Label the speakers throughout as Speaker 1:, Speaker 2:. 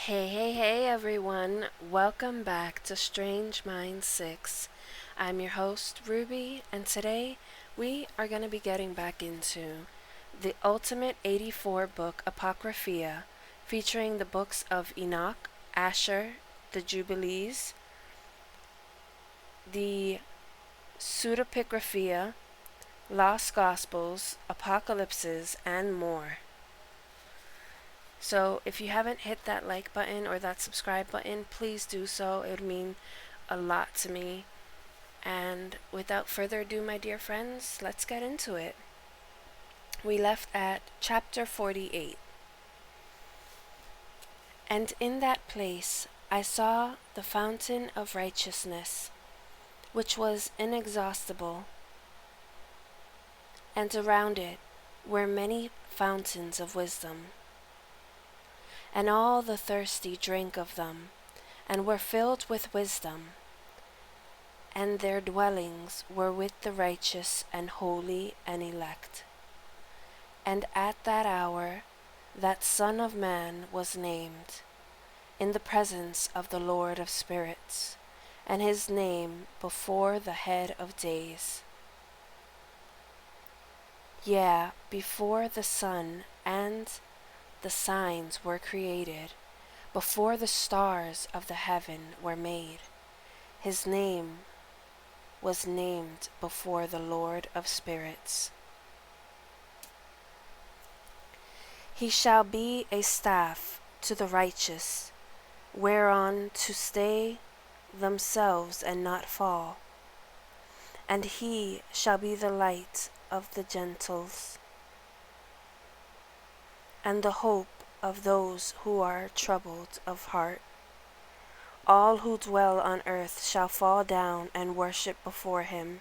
Speaker 1: Hey everyone. Welcome back to Strange Minds 6. I'm your host, Ruby, and today we are going to be getting back into the ultimate 84 book Apocrypha, featuring the books of Enoch, Asher, the Jubilees, the Pseudepigrapha, Lost Gospels, Apocalypses, and more. So if you haven't hit that like button or that subscribe button, please do so. It would mean a lot to me. And without further ado, my dear friends, let's get into it. We left at chapter 48. And in that place I saw the fountain of righteousness, which was inexhaustible, and around it were many fountains of wisdom. And all the thirsty drank of them, and were filled with wisdom. And their dwellings were with the righteous and holy and elect. And at that hour that Son of Man was named, in the presence of the Lord of spirits, and his name before the head of days. Yea, before the sun and the signs were created, before the stars of the heaven were made, his name was named before the Lord of spirits. He shall be a staff to the righteous, whereon to stay themselves and not fall. And he shall be the light of the Gentiles, and the hope of those who are troubled of heart. All who dwell on earth shall fall down and worship before him,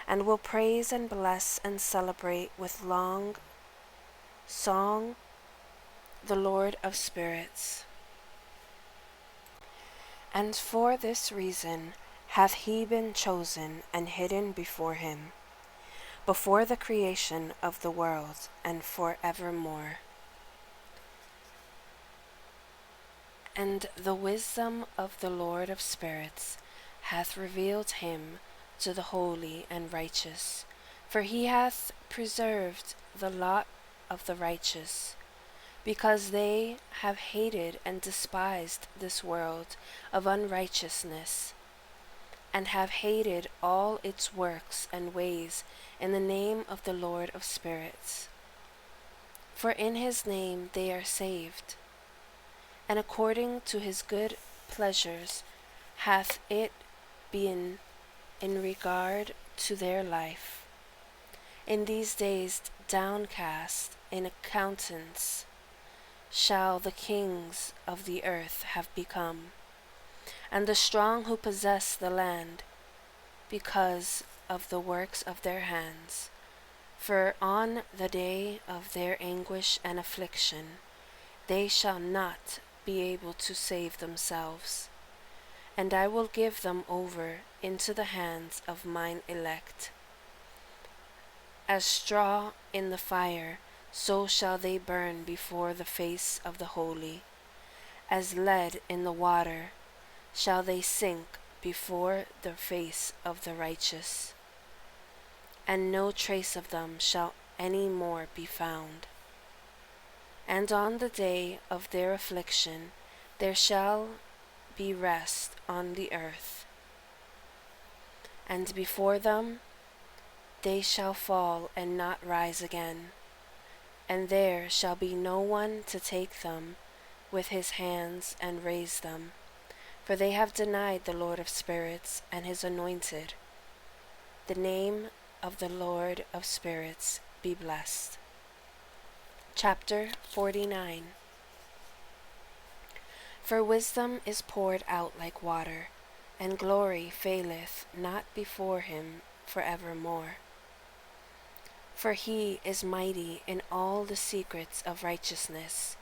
Speaker 1: and will praise and bless and celebrate with long song the Lord of spirits. And for this reason hath he been chosen and hidden before him, before the creation of the world, and for evermore. And the wisdom of the Lord of spirits hath revealed him to the holy and righteous, for he hath preserved the lot of the righteous, because they have hated and despised this world of unrighteousness, and have hated all its works and ways in the name of the Lord of spirits. For in his name they are saved. And according to his good pleasures hath it been in regard to their life. In these days downcast in a countenance shall the kings of the earth have become, and the strong who possess the land, because of the works of their hands. For on the day of their anguish and affliction they shall not be able to save themselves, and I will give them over into the hands of mine elect. As straw in the fire, so shall they burn before the face of the holy. As lead in the water, shall they sink before the face of the righteous, and no trace of them shall any more be found. And on the day of their affliction there shall be rest on the earth. And before them they shall fall and not rise again, and there shall be no one to take them with his hands and raise them, for they have denied the Lord of spirits and his anointed. The name of the Lord of spirits be blessed. Chapter 49. For wisdom is poured out like water, and glory faileth not before him for evermore. For he is mighty in all the secrets of righteousness,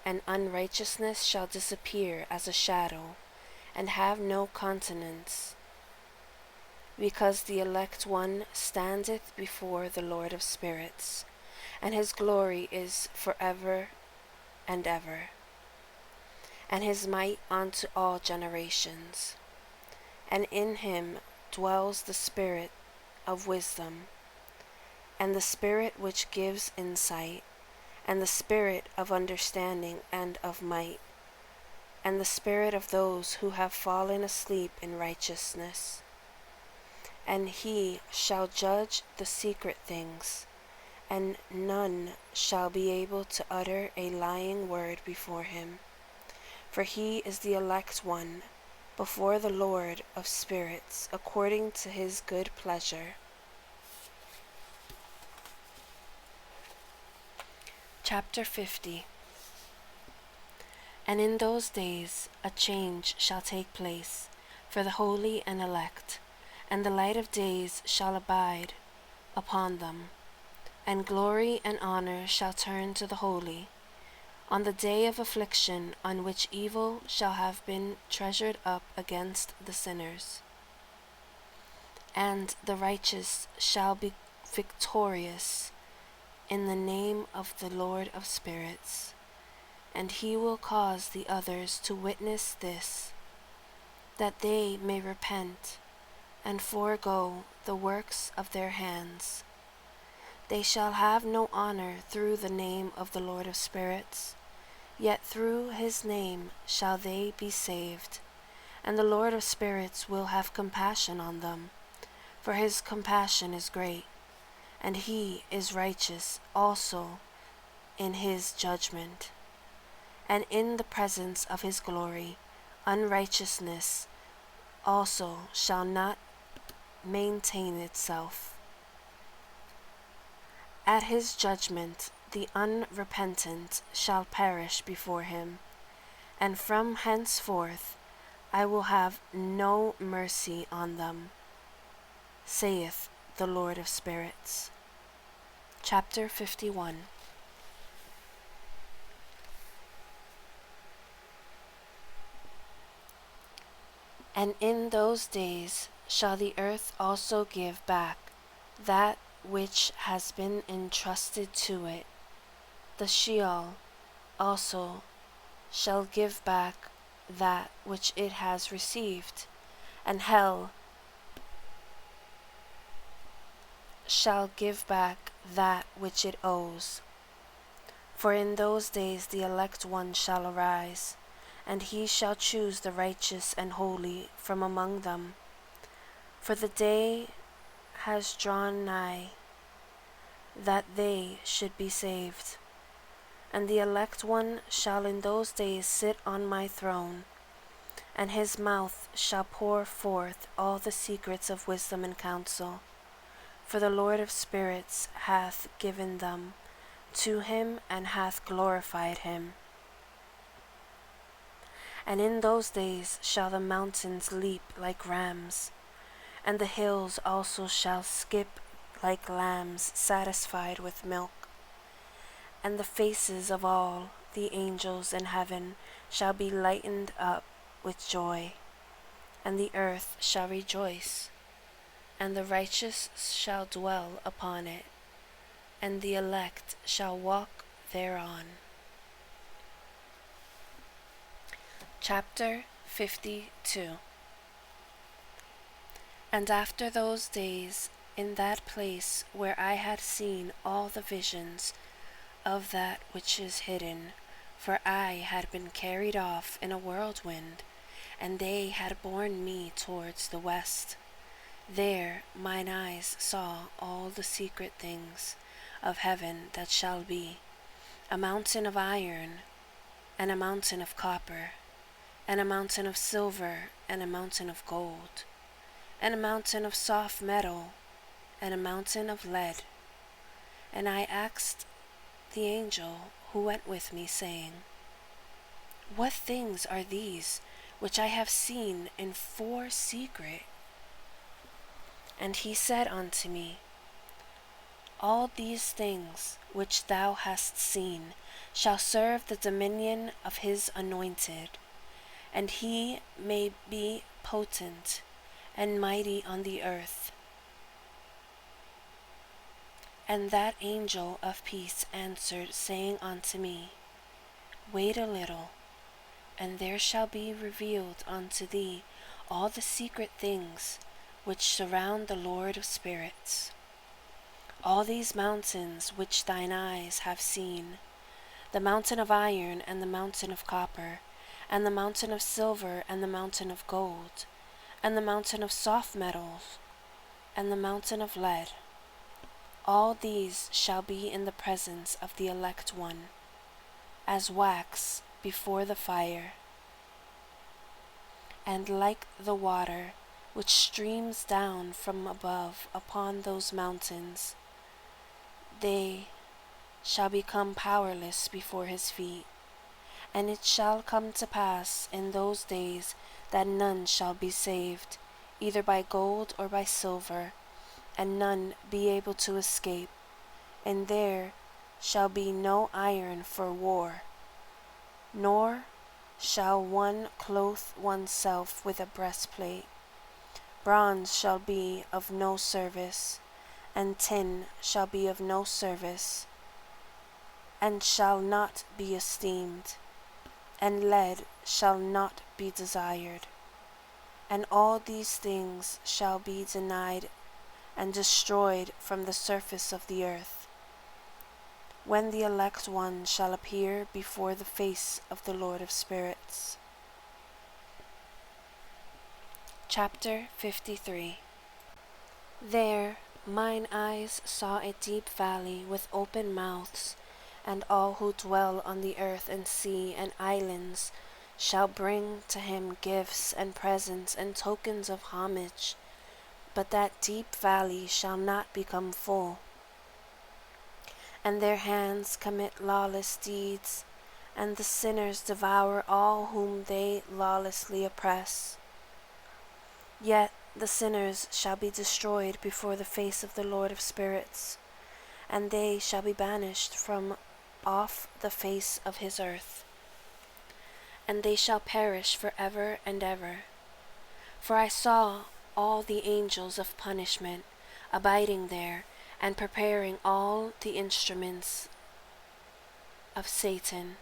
Speaker 1: and unrighteousness shall disappear as a shadow, and have no countenance, because the elect one standeth before the Lord of spirits, and his glory is forever and ever. and his might unto all generations. And in him dwells the spirit of wisdom, and the spirit which gives insight, and the spirit of understanding and of might, and the spirit of those who have fallen asleep in righteousness. And he shall judge the secret things, and none shall be able to utter a lying word before him. For he is the elect one before the Lord of spirits, according to his good pleasure. Chapter 50. And in those days a change shall take place for the holy and elect, and the light of days shall abide upon them, and glory and honor shall turn to the holy, on the day of affliction, on which evil shall have been treasured up against the sinners. And the righteous shall be victorious in the name of the Lord of spirits, and he will cause the others to witness this, that they may repent and forego the works of their hands. They shall have no honor through the name of the Lord of spirits, yet through his name shall they be saved. And the Lord of spirits will have compassion on them, for his compassion is great, and he is righteous also in his judgment. And in the presence of his glory, unrighteousness also shall not maintain itself. At his judgment the unrepentant shall perish before him, and from henceforth I will have no mercy on them, saith the Lord of spirits. Chapter 51. And in those days shall the earth also give back that which has been entrusted to it. The Sheol also shall give back that which it has received, and hell shall give back that which it owes. For in those days the elect one shall arise, and he shall choose the righteous and holy from among them. For the day has drawn nigh that they should be saved. And the elect one shall in those days sit on my throne, and his mouth shall pour forth all the secrets of wisdom and counsel. For the Lord of spirits hath given them to him, and hath glorified him. And in those days shall the mountains leap like rams, and the hills also shall skip like lambs satisfied with milk. And the faces of all the angels in heaven shall be lightened up with joy, and the earth shall rejoice, and the righteous shall dwell upon it, and the elect shall walk thereon. Chapter 52. And after those days, in that place where I had seen all the visions of that which is hidden, for I had been carried off in a whirlwind, and they had borne me towards the west. There mine eyes saw all the secret things of heaven that shall be, a mountain of iron, and a mountain of copper, and a mountain of silver, and a mountain of gold, and a mountain of soft metal, and a mountain of lead. And I asked the angel who went with me, saying, What things are these which I have seen in for secret? And he said unto me, All these things which thou hast seen shall serve the dominion of his anointed, and he may be potent and mighty on the earth. And that angel of peace answered, saying unto me, Wait a little, and there shall be revealed unto thee all the secret things which surround the Lord of spirits. All these mountains which thine eyes have seen, the mountain of iron and the mountain of copper, and the mountain of silver and the mountain of gold, and the mountain of soft metals, and the mountain of lead, all these shall be in the presence of the elect one, as wax before the fire, and like the water which streams down from above upon those mountains, they shall become powerless before his feet. And it shall come to pass in those days that none shall be saved, either by gold or by silver, and none be able to escape. And there shall be no iron for war, nor shall one clothe oneself with a breastplate. Bronze shall be of no service, and tin shall be of no service, and shall not be esteemed, and lead shall not be desired. And all these things shall be denied and destroyed from the surface of the earth, when the elect one shall appear before the face of the Lord of spirits. Chapter 53. There mine eyes saw a deep valley with open mouths, and all who dwell on the earth and sea and islands shall bring to him gifts and presents and tokens of homage, but that deep valley shall not become full. And their hands commit lawless deeds, and the sinners devour all whom they lawlessly oppress. Yet the sinners shall be destroyed before the face of the Lord of spirits, and they shall be banished from off the face of his earth, and they shall perish forever and ever. For I saw all the angels of punishment abiding there, and preparing all the instruments of Satan.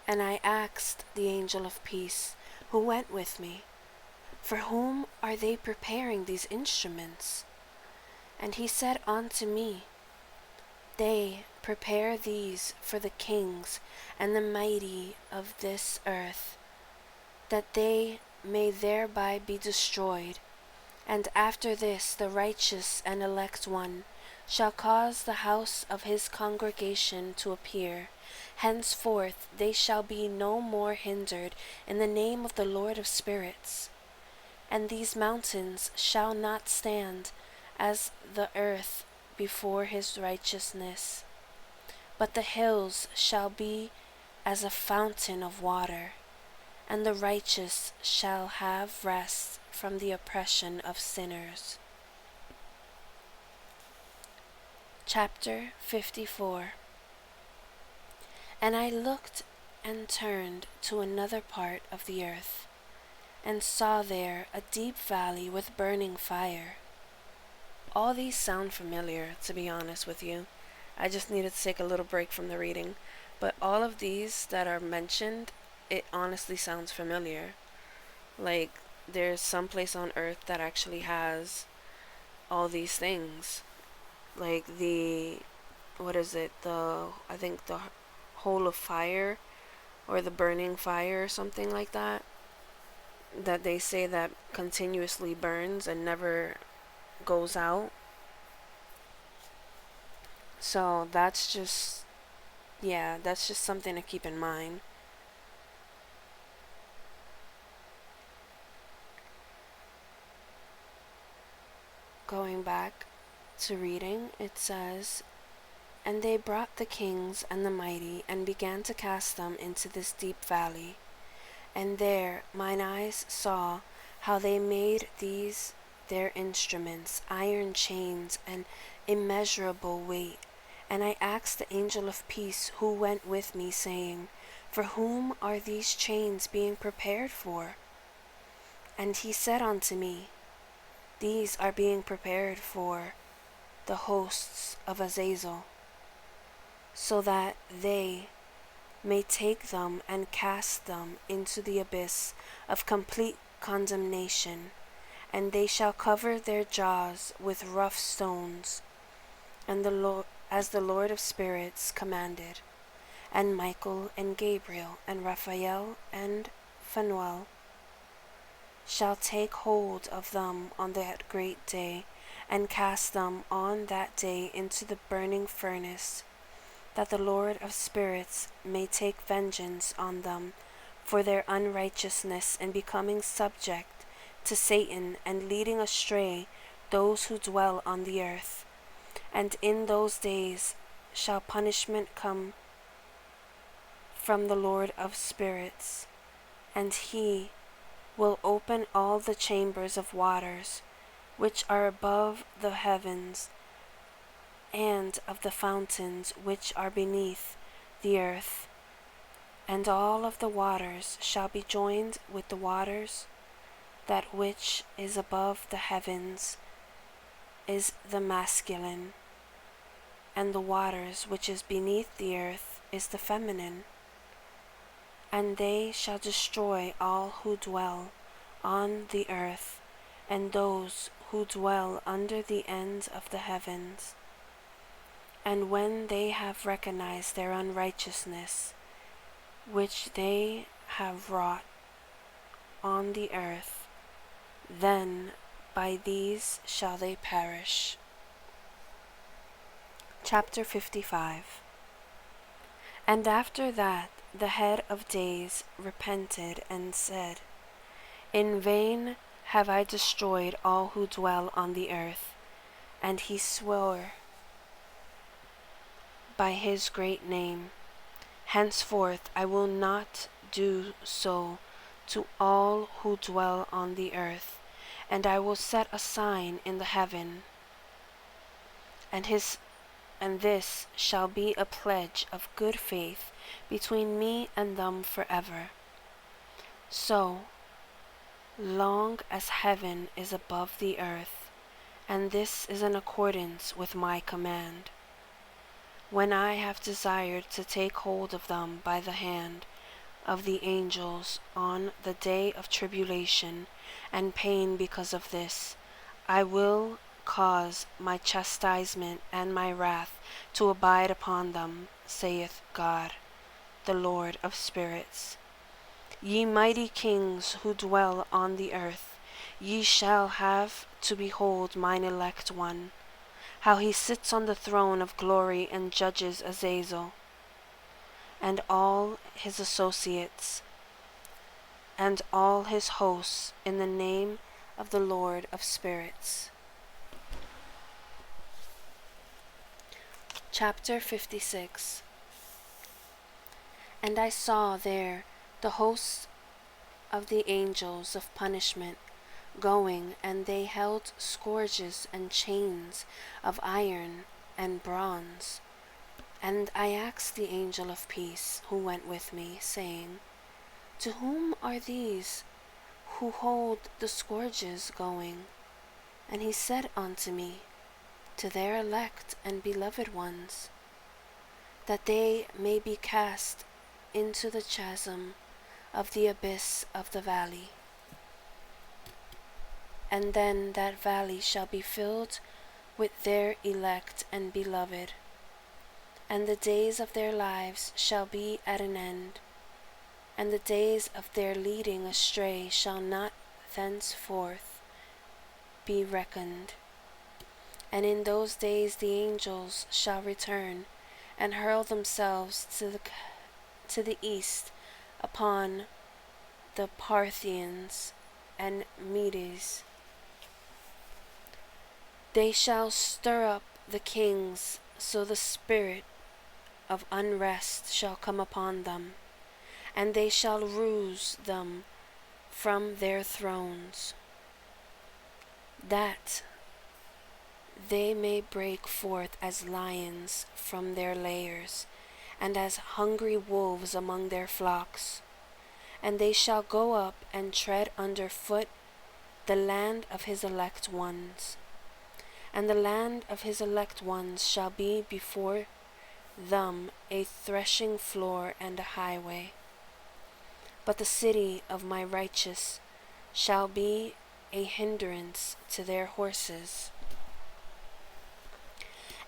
Speaker 1: And I asked the angel of peace, who went with me, for whom are they preparing these instruments? And he said unto me, they prepare these for the kings and the mighty of this earth, that they may thereby be destroyed. And after this the righteous and elect one shall cause the house of his congregation to appear. Henceforth they shall be no more hindered in the name of the Lord of spirits. And these mountains shall not stand as the earth before his righteousness, but the hills shall be as a fountain of water, and the righteous shall have rest from the oppression of sinners. Chapter 54. And I looked and turned to another part of the earth, and saw there a deep valley with burning fire. All these sound familiar, to be honest with you. I just needed to take a little break from the reading, but all of these that are mentioned, it honestly sounds familiar. Like, there's some place on earth that actually has all these things. Like I think the whole of fire, or the burning fire, or something like that, that they say that continuously burns and never goes out. So that's just something to keep in mind. Going back to reading, it says, and they brought the kings and the mighty, and began to cast them into this deep valley. And there mine eyes saw how they made these their instruments, iron chains, and immeasurable weight. And I asked the angel of peace who went with me, saying, for whom are these chains being prepared for? And he said unto me, these are being prepared for the hosts of Azazel, so that they may take them and cast them into the abyss of complete condemnation, and they shall cover their jaws with rough stones, and the Lord, as the Lord of spirits commanded. And Michael and Gabriel and Raphael and Phanuel shall take hold of them on that great day, and cast them on that day into the burning furnace, that the Lord of spirits may take vengeance on them for their unrighteousness in becoming subject to Satan and leading astray those who dwell on the earth. And in those days shall punishment come from the Lord of spirits, and he will open all the chambers of waters which are above the heavens, and of the fountains which are beneath the earth, and all of the waters shall be joined with the waters. That which is above the heavens is the masculine, and the waters which is beneath the earth is the feminine. And they shall destroy all who dwell on the earth, and those who dwell under the ends of the heavens. And when they have recognized their unrighteousness, which they have wrought on the earth, then by these shall they perish. Chapter 55. And after that the head of days repented and said, In vain have I destroyed all who dwell on the earth. And he swore by his great name, Henceforth I will not do so to all who dwell on the earth, and I will set a sign in the heaven, and this shall be a pledge of good faith between me and them forever. So long as heaven is above the earth, and this is in accordance with my command. When I have desired to take hold of them by the hand of the angels on the day of tribulation and pain because of this, I will cause my chastisement and my wrath to abide upon them, saith God, the Lord of spirits. Ye mighty kings who dwell on the earth, ye shall have to behold mine elect one, how he sits on the throne of glory and judges Azazel, and all his associates, and all his hosts, in the name of the Lord of spirits. Chapter 56. And I saw there the hosts of the angels of punishment going, and they held scourges and chains of iron and bronze. And I asked the angel of peace, who went with me, saying, To whom are these who hold the scourges going? And he said unto me, To their elect and beloved ones, that they may be cast into the chasm of the abyss of the valley. And then that valley shall be filled with their elect and beloved, and the days of their lives shall be at an end, and the days of their leading astray shall not thenceforth be reckoned. And in those days the angels shall return and hurl themselves to the east upon the Parthians and Medes. They shall stir up the kings, so the spirit of unrest shall come upon them, and they shall rouse them from their thrones, that they may break forth as lions from their lairs, and as hungry wolves among their flocks. And they shall go up and tread under foot the land of his elect ones. And the land of his elect ones shall be before them a threshing floor and a highway. But the city of my righteous shall be a hindrance to their horses,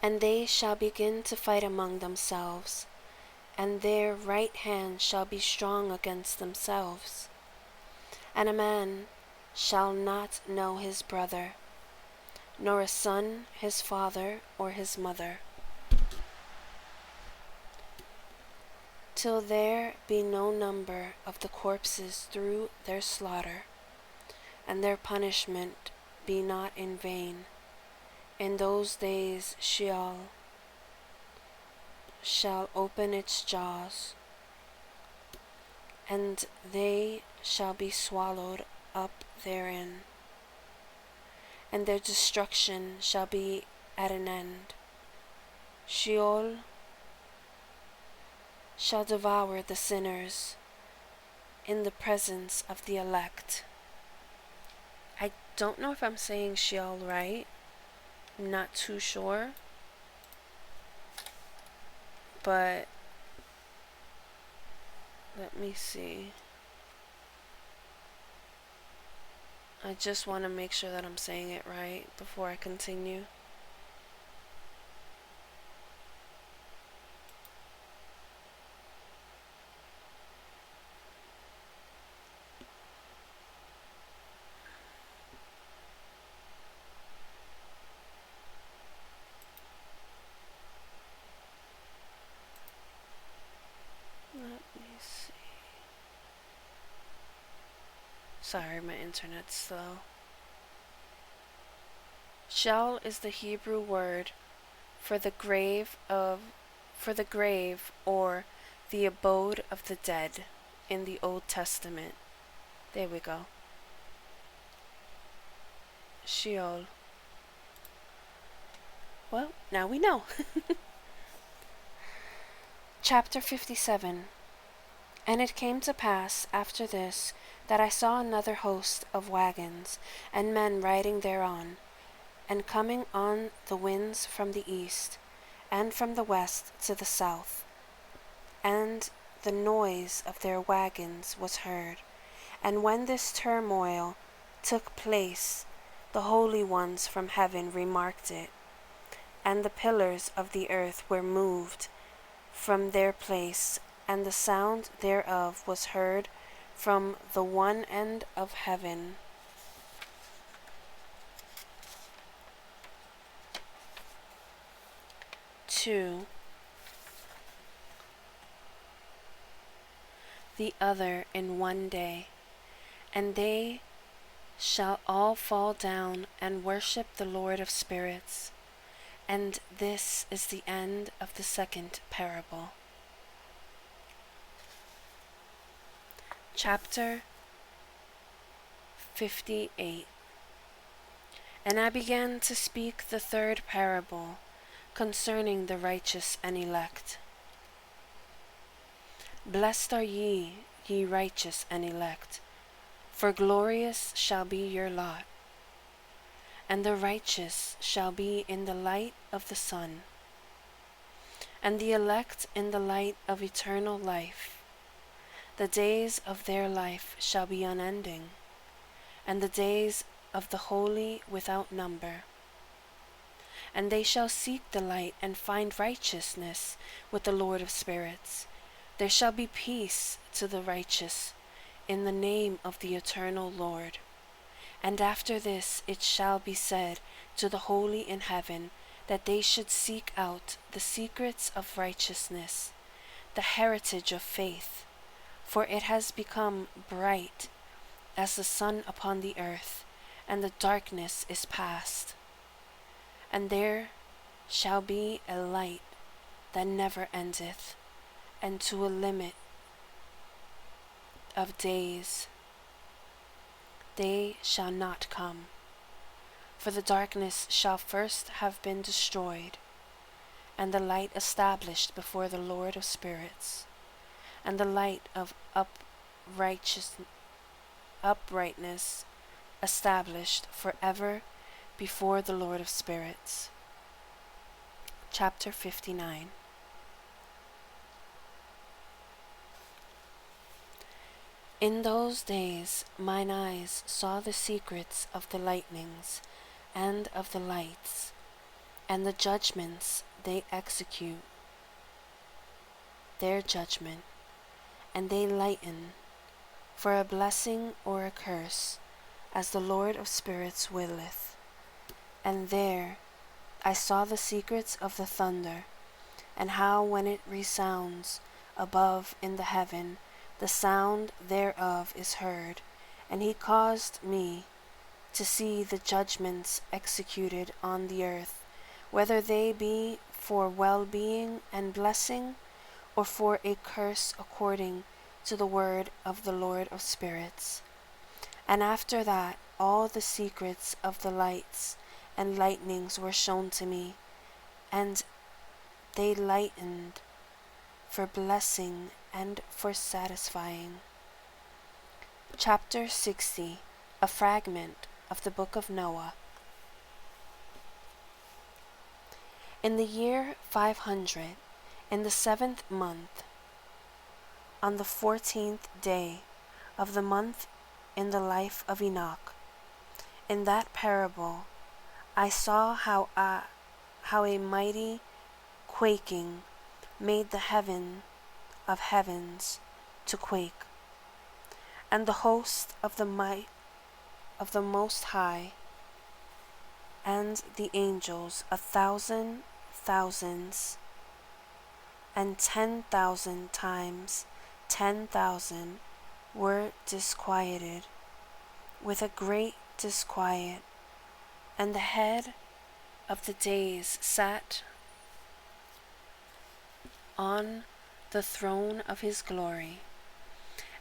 Speaker 1: and they shall begin to fight among themselves, and their right hand shall be strong against themselves. And a man shall not know his brother, nor a son his father or his mother, till there be no number of the corpses through their slaughter, and their punishment be not in vain. In those days Sheol shall open its jaws, and they shall be swallowed up therein, and their destruction shall be at an end. Sheol shall devour the sinners in the presence of the elect. I don't know if I'm saying Sheol right. I'm not too sure. But let me see. I just want to make sure that I'm saying it right before I continue. Let me see. Sorry, my internet's slow. Sheol is the Hebrew word for the grave or the abode of the dead in the Old Testament. There we go. Sheol. Well, now we know. Chapter 57. And it came to pass after this that I saw another host of wagons, and men riding thereon, and coming on the winds from the east, and from the west to the south. And the noise of their wagons was heard. And when this turmoil took place, the holy ones from heaven remarked it, and the pillars of the earth were moved from their place, and the sound thereof was heard from the one end of heaven to the other in one day, and they shall all fall down and worship the Lord of spirits. And this is the end of the second parable. Chapter 58. And I began to speak the third parable concerning the righteous and elect. Blessed are ye, ye righteous and elect, for glorious shall be your lot. And the righteous shall be in the light of the sun, and the elect in the light of eternal life. The days of their life shall be unending, and the days of the holy without number. And they shall seek the light and find righteousness with the Lord of spirits. There shall be peace to the righteous in the name of the eternal Lord. And after this it shall be said to the holy in heaven, that they should seek out the secrets of righteousness, the heritage of faith, for it has become bright as the sun upon the earth, and the darkness is past. And there shall be a light that never endeth, and to a limit of days they shall not come. For the darkness shall first have been destroyed, and the light established before the Lord of spirits, and the light of uprightness established forever before the Lord of spirits. Chapter 59. In those days mine eyes saw the secrets of the lightnings and of the lights, and the judgments they execute their judgment, and they lighten for a blessing or a curse, as the Lord of spirits willeth. And there I saw the secrets of the thunder, and how when it resounds above in the heaven, the sound thereof is heard. And he caused me to see the judgments executed on the earth, whether they be for well-being and blessing, or for a curse according to the word of the Lord of spirits. And after that all the secrets of the lights and lightnings were shown to me, and they lightened for blessing and for satisfying. Chapter 60. A fragment of the book of Noah. In the year 500, in the 7th month, on the 14th day of the month in the life of Enoch, in that parable I saw how a mighty quaking made the heaven of heavens to quake, and the host of the might of the Most High, and the angels 1,000 thousands, and 10,000 times 10,000 were disquieted with a great disquiet, and the head of the days sat on the throne of his glory,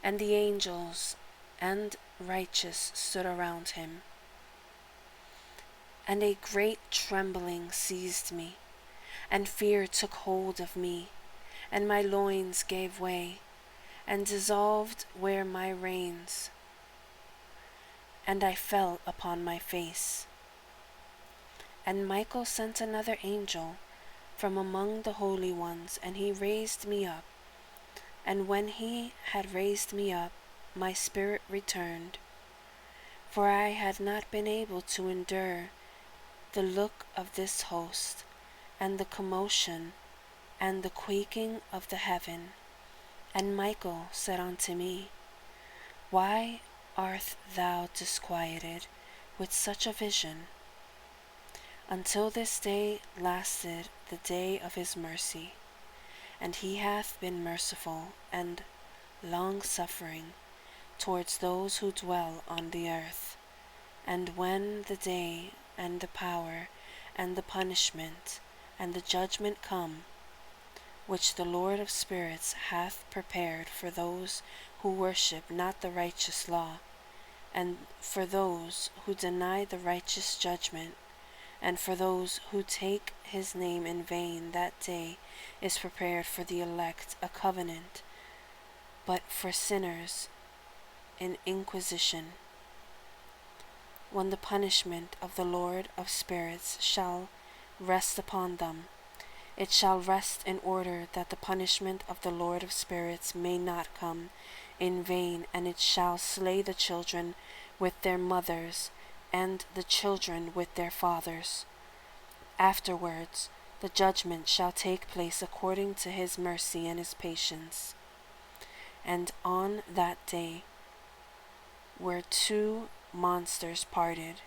Speaker 1: and the angels and righteous stood around him. And a great trembling seized me, and fear took hold of me, and my loins gave way, and dissolved were my reins, and I fell upon my face. And Michael sent another angel from among the holy ones, and he raised me up. And when he had raised me up, my spirit returned, for I had not been able to endure the look of this host, and the commotion, and the quaking of the heaven. And Michael said unto me, Why art thou disquieted with such a vision? Until this day lasted the day of his mercy, and he hath been merciful and long-suffering towards those who dwell on the earth. And when the day and the power and the punishment and the judgment come, which the Lord of spirits hath prepared for those who worship not the righteous law, and for those who deny the righteous judgment, and for those who take his name in vain, that day is prepared for the elect a covenant, but for sinners an inquisition. When the punishment of the Lord of spirits shall rest upon them, it shall rest in order that the punishment of the Lord of spirits may not come in vain, and it shall slay the children with their mothers, and the children with their fathers. Afterwards the judgment shall take place according to his mercy and his patience. And on that day were two monsters parted,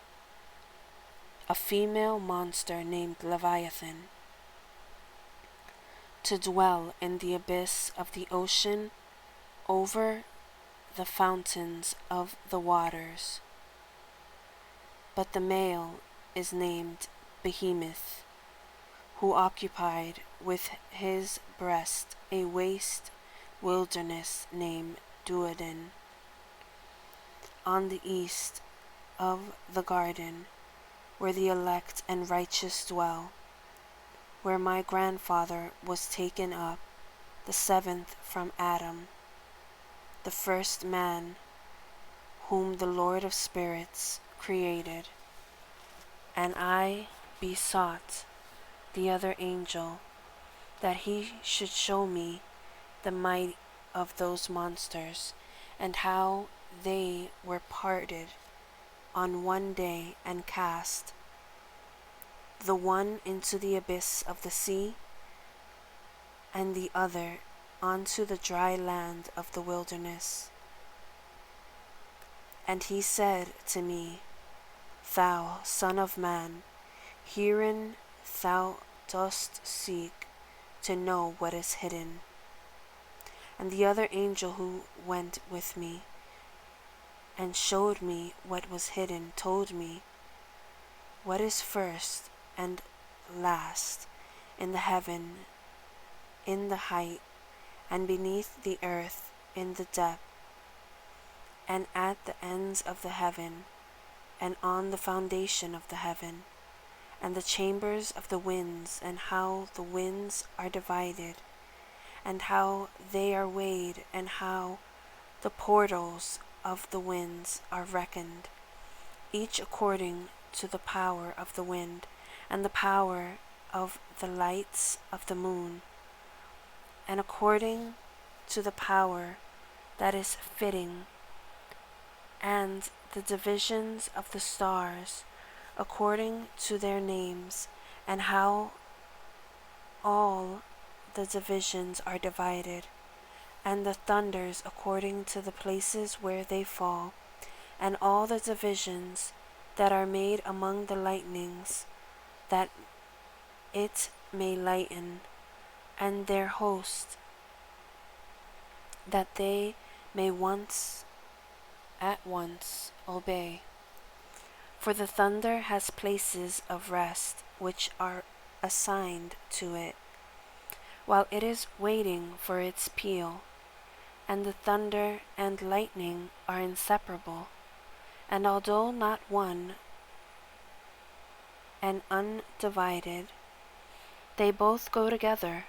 Speaker 1: a female monster named Leviathan, to dwell in the abyss of the ocean over the fountains of the waters. But the male is named Behemoth, who occupied with his breast a waste wilderness named Duoden, on the east of the garden where the elect and righteous dwell, where my grandfather was taken up, the 7th from Adam, the first man, whom the Lord of spirits created. And I besought the other angel that he should show me the might of those monsters, and how they were parted on one day and cast, the one into the abyss of the sea, and the other onto the dry land of the wilderness. And he said to me, Thou son of man, herein thou dost seek to know what is hidden. And the other angel who went with me and showed me what was hidden told me, what is first and last in the heaven, in the height, and beneath the earth, in the depth, and at the ends of the heaven, and on the foundation of the heaven, and the chambers of the winds, and how the winds are divided, and how they are weighed, and how the portals of the winds are reckoned, each according to the power of the wind, and the power of the lights of the moon, and according to the power that is fitting, and the divisions of the stars according to their names, and how all the divisions are divided, and the thunders according to the places where they fall, and all the divisions that are made among the lightnings, that it may lighten, and their host, that they may at once obey. For the thunder has places of rest which are assigned to it, while it is waiting for its peal, and the thunder and lightning are inseparable, and although not one and undivided, they both go together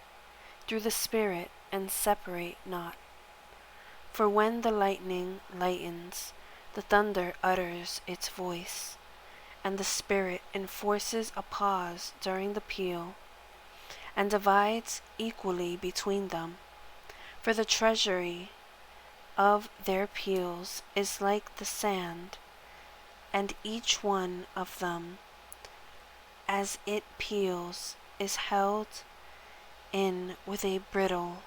Speaker 1: through the Spirit and separate not. For when the lightning lightens, the thunder utters its voice, and the Spirit enforces a pause during the peal, and divides equally between them. For the treasury of their peals is like the sand, and each one of them, as it peals, is held in with a bridle,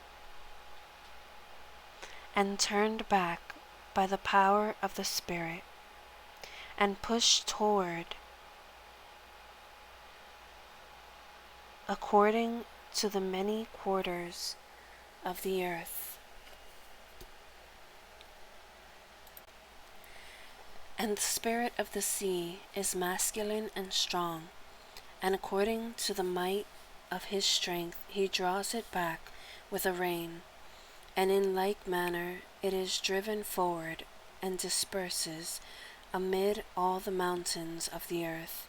Speaker 1: and turned back by the power of the Spirit, and pushed toward according to the many quarters of the earth. And the spirit of the sea is masculine and strong, and according to the might of his strength he draws it back with a rein, and in like manner it is driven forward and disperses amid all the mountains of the earth.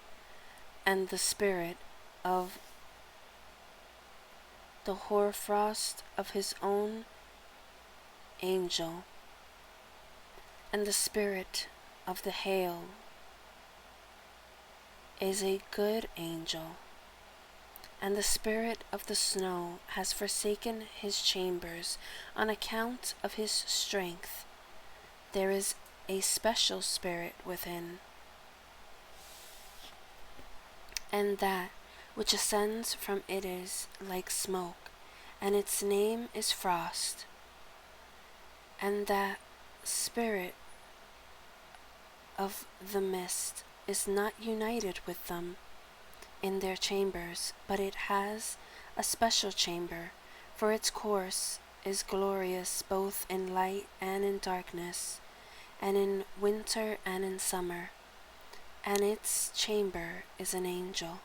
Speaker 1: And the spirit of the hoarfrost of his own angel, and the spirit of the hail is a good angel, and the spirit of the snow has forsaken his chambers on account of his strength. There is a special spirit within, and that which ascends from it is like smoke, and its name is frost. And that spirit of the mist is not united with them in their chambers, but it has a special chamber, for its course is glorious both in light and in darkness, and in winter and in summer, and its chamber is an angel,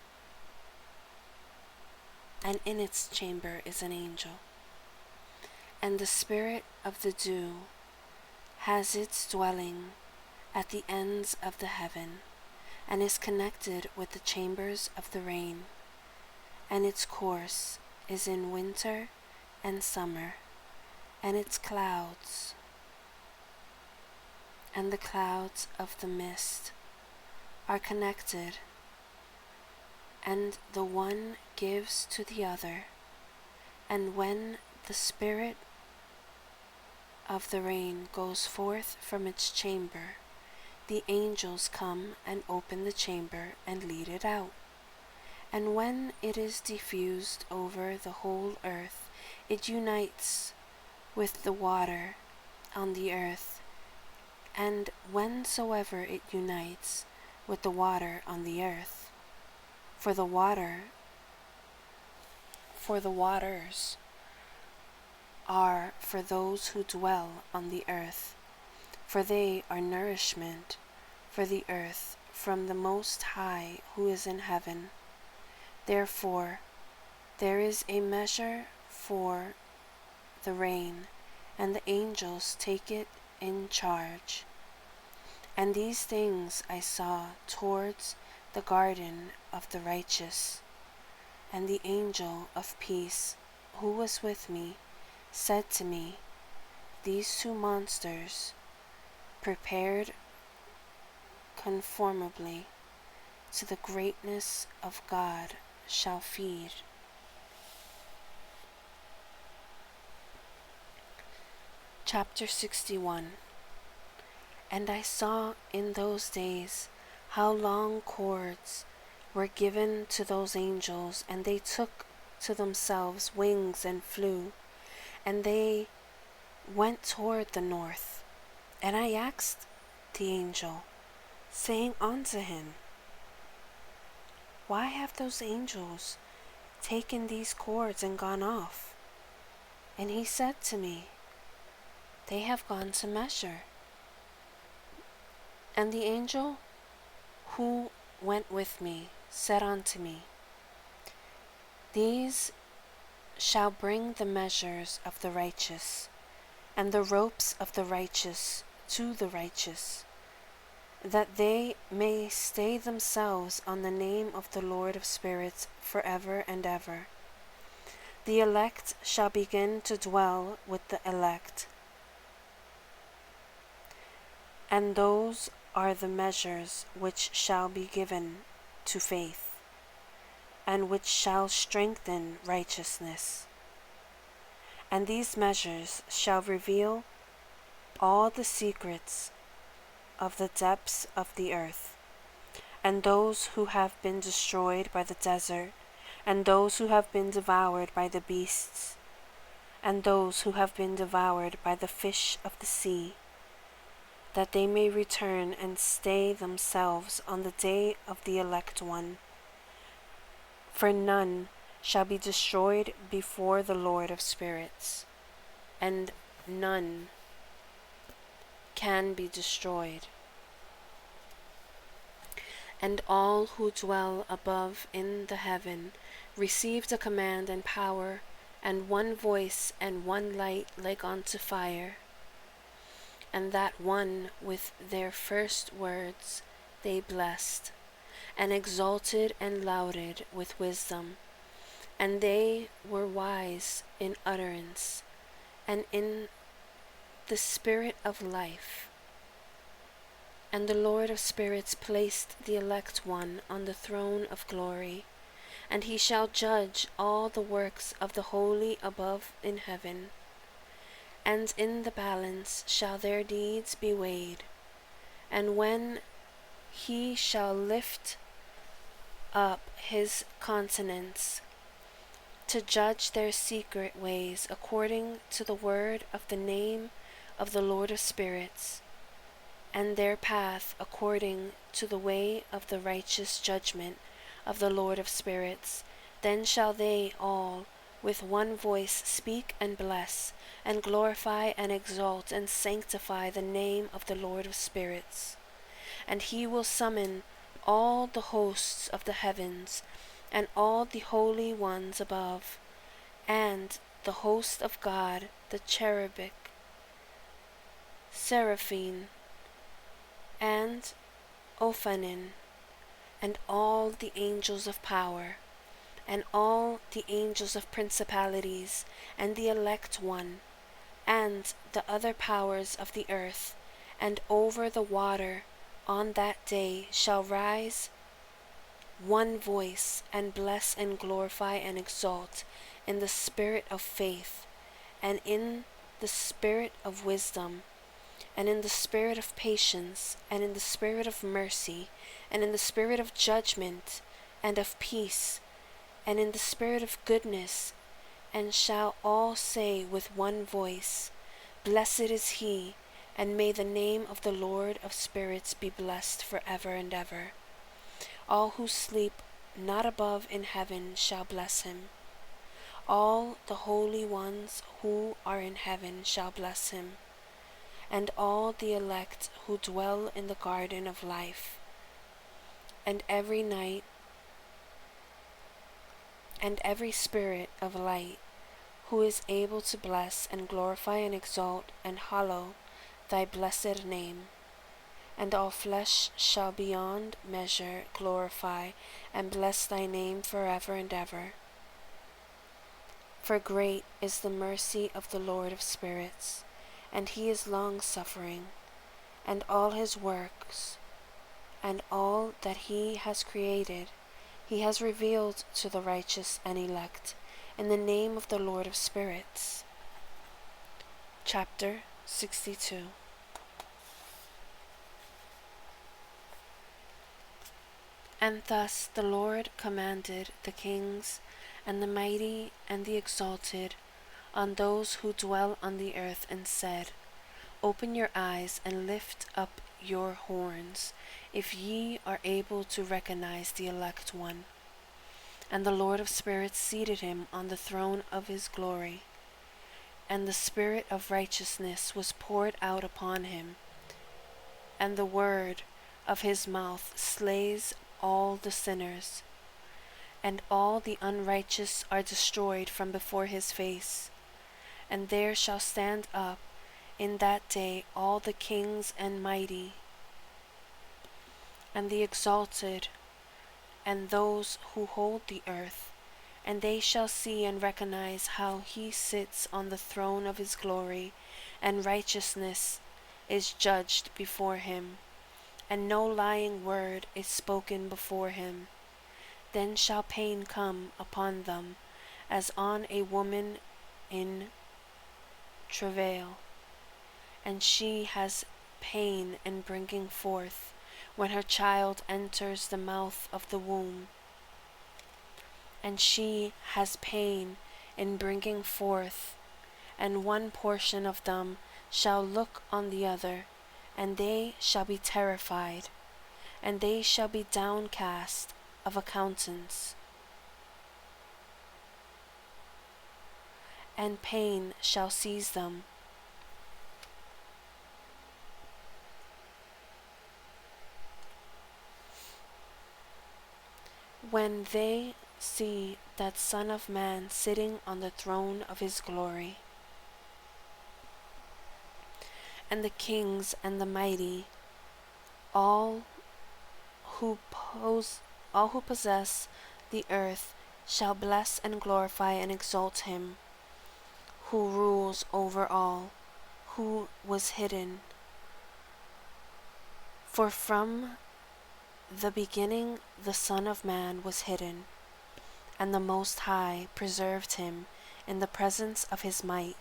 Speaker 1: and in its chamber is an angel. And the spirit of the dew has its dwelling at the ends of the heaven, and is connected with the chambers of the rain, and its course is in winter and summer, and its clouds, and the clouds of the mist are connected, and the one gives to the other. And when the spirit of the rain goes forth from its chamber, the angels come and open the chamber and lead it out. And when it is diffused over the whole earth, it unites with the water on the earth, and whensoever it unites with the water on the earth, for the waters are for those who dwell on the earth, for they are nourishment for the earth from the Most High who is in heaven. Therefore there is a measure for the rain, and the angels take it in charge. And these things I saw towards the garden of the righteous. And the angel of peace, who was with me, said to me, These two monsters, prepared conformably to the greatness of God, shall feed. Chapter 61. And I saw in those days how long cords were given to those angels, and they took to themselves wings and flew, and they went toward the north. And I asked the angel, saying unto him, Why have those angels taken these cords and gone off? And he said to me, They have gone to measure. And the angel who went with me said unto me, These shall bring the measures of the righteous, and the ropes of the righteous to the righteous, that they may stay themselves on the name of the Lord of spirits forever and ever. The elect shall begin to dwell with the elect. And those are the measures which shall be given to faith, and which shall strengthen righteousness. And these measures shall reveal all the secrets of the depths of the earth, and those who have been destroyed by the desert, and those who have been devoured by the beasts, and those who have been devoured by the fish of the sea, that they may return and stay themselves on the day of the elect one. For none shall be destroyed before the Lord of spirits, and none can be destroyed. And all who dwell above in the heaven received a command and power, and one voice and one light like unto fire. And that one with their first words they blessed, and exalted and lauded with wisdom. And they were wise in utterance, and in the spirit of life. And the Lord of spirits placed the elect one on the throne of glory, and he shall judge all the works of the holy above in heaven. And in the balance shall their deeds be weighed, and when he shall lift up his countenance to judge their secret ways according to the word of the name of the Lord of spirits, and their path according to the way of the righteous judgment of the Lord of spirits, then shall they all with one voice speak and bless, and glorify and exalt and sanctify the name of the Lord of spirits. And he will summon all the hosts of the heavens, and all the holy ones above, and the host of God, the cherubic, seraphim, and Ophanim, and all the angels of power, and all the angels of principalities, and the elect one, and the other powers of the earth, and over the water on that day shall rise one voice, and bless and glorify and exalt in the spirit of faith, and in the spirit of wisdom, and in the spirit of patience, and in the spirit of mercy, and in the spirit of judgment, and of peace, and in the spirit of goodness, and shall all say with one voice, Blessed is he, and may the name of the Lord of spirits be blessed forever and ever. All who sleep not above in heaven shall bless him. All the holy ones who are in heaven shall bless him, and all the elect who dwell in the garden of life. And every night, and every spirit of light, who is able to bless and glorify and exalt and hallow thy blessed name. And all flesh shall beyond measure glorify and bless thy name forever and ever. For great is the mercy of the Lord of spirits, and he is long-suffering, and all his works, and all that he has created, he has revealed to the righteous and elect, in the name of the Lord of spirits. Chapter 62. And thus the Lord commanded the kings, and the mighty, and the exalted, on those who dwell on the earth, and said, Open your eyes, and lift up your horns, if ye are able to recognize the elect one. And the Lord of spirits seated him on the throne of his glory, and the spirit of righteousness was poured out upon him, and the word of his mouth slays all the sinners, and all the unrighteous are destroyed from before his face. And there shall stand up in that day all the kings and mighty, and the exalted, and those who hold the earth, and they shall see and recognize how he sits on the throne of his glory, and righteousness is judged before him, and no lying word is spoken before him. Then shall pain come upon them, as on a woman in travail, and she has pain in bringing forth, when her child enters the mouth of the womb. And she has pain in bringing forth, and one portion of them shall look on the other, and they shall be terrified, and they shall be downcast of a countenance, and pain shall seize them. When they see that Son of Man sitting on the throne of his glory, and the kings and the mighty, all who possess the earth shall bless and glorify and exalt him who rules over all, who was hidden. For from the beginning the Son of Man was hidden, and the Most High preserved him in the presence of his might,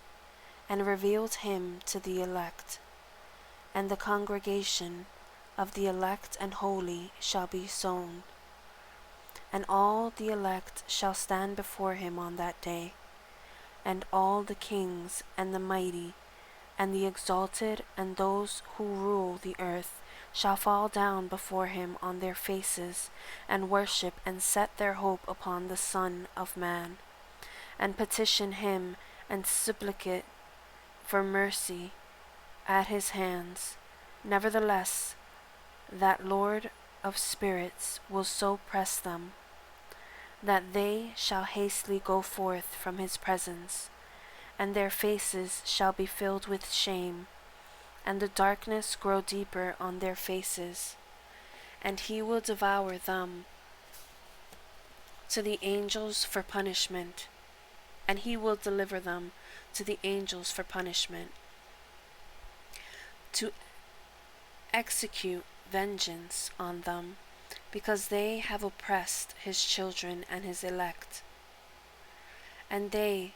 Speaker 1: and revealed him to the elect. And the congregation of the elect and holy shall be sown, and all the elect shall stand before him on that day, and all the kings and the mighty, and the exalted, and those who rule the earth shall fall down before him on their faces, and worship and set their hope upon the Son of Man, and petition him and supplicate for mercy at his hands. Nevertheless, that Lord of spirits will so press them, that they shall hastily go forth from his presence, and their faces shall be filled with shame, and the darkness grow deeper on their faces, and he will devour them to the angels for punishment, and he will deliver them to the angels for punishment, to execute vengeance on them, because they have oppressed his children and his elect. And they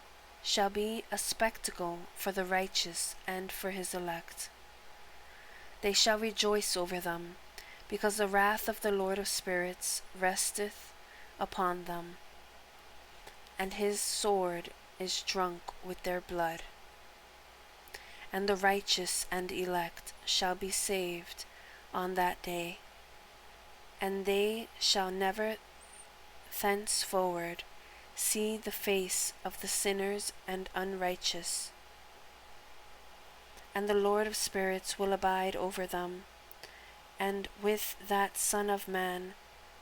Speaker 1: shall be a spectacle for the righteous and for his elect. They shall rejoice over them, because the wrath of the Lord of spirits resteth upon them, and his sword is drunk with their blood. And the righteous and elect shall be saved on that day, and they shall never thenceforward see the face of the sinners and unrighteous. And the Lord of spirits will abide over them, and with that Son of Man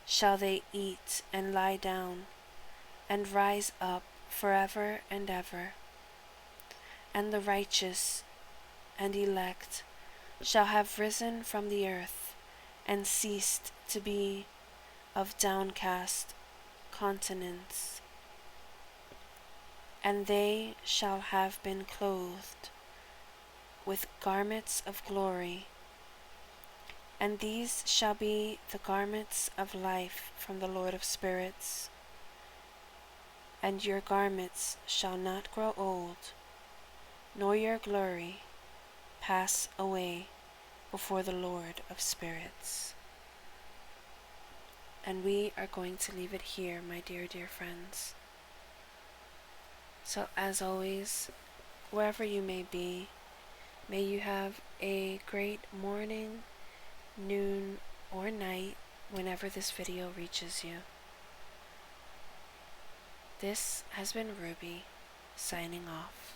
Speaker 1: shall they eat and lie down, and rise up forever and ever. And the righteous and elect shall have risen from the earth, and ceased to be of downcast countenance, and they shall have been clothed with garments of glory, and these shall be the garments of life from the Lord of spirits. And your garments shall not grow old, nor your glory pass away before the Lord of spirits. And we are going to leave it here, my dear friends. So as always, wherever you may be, may you have a great morning, noon, or night whenever this video reaches you. This has been Ruby, signing off.